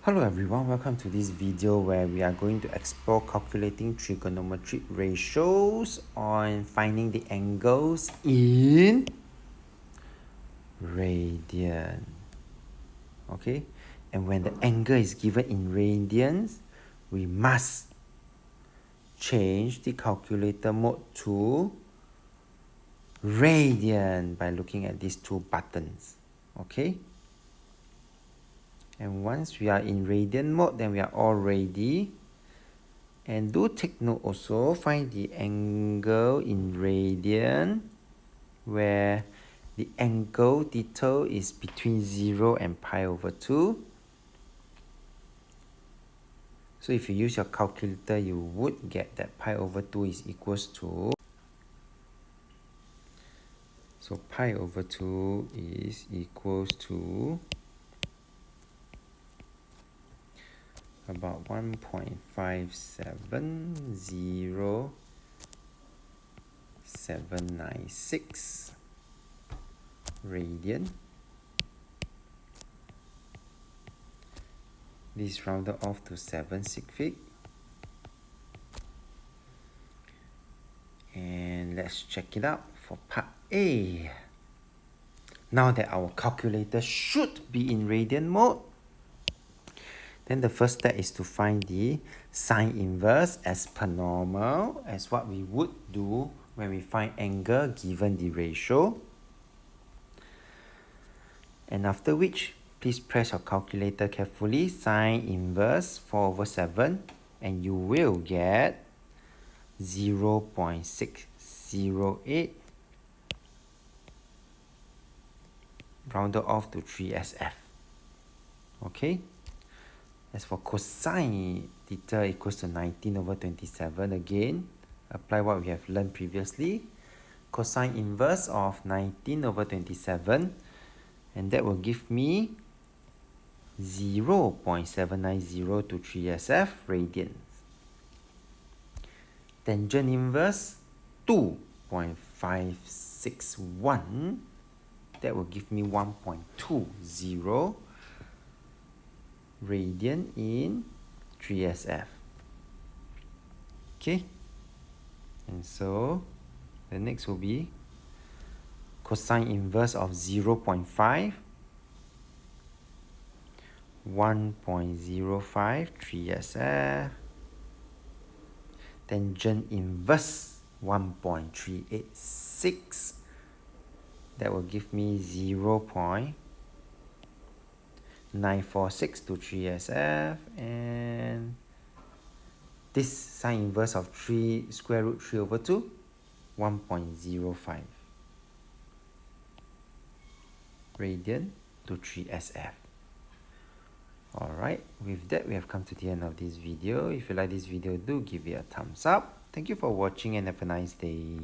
Hello everyone, welcome to this video where we are going to explore calculating trigonometric ratios on finding the angles in radian. Okay, and when the angle is given in radians, we must change the calculator mode to radian by looking at these two buttons. Okay. And once we are in radian mode, then we are all ready. And do take note also, find the angle in radian where the angle theta is between 0 and pi over 2. So if you use your calculator, you would get that pi over 2 is equals to, so pi over 2 is equals to about 1.570,796 radian. This is rounded off to 7 sig fig. And let's check it out for part A. Now that our calculator should be in radian mode, then the first step is to find the sine inverse as per normal, as what we would do when we find angle given the ratio. And after which, please press your calculator carefully, sine inverse 4 over 7, and you will get 0.608 rounded off to 3SF. Okay. As for cosine theta equals to 19 over 27, again, apply what we have learned previously. Cosine inverse of 19 over 27, and that will give me 0.790 to 3SF radians. Tangent inverse 2.561, that will give me 1.20 radian in 3SF. Okay, and so the next will be cosine inverse of 0.5, 1.05 3SF, tangent inverse 1.386, that will give me 0.946 to 3SF, and this sine inverse of 3 square root 3 over 2, 1.05 radian to 3SF. Alright, with that we have come to the end of this video. If you like this video, do give it a thumbs up. Thank you for watching and have a nice day.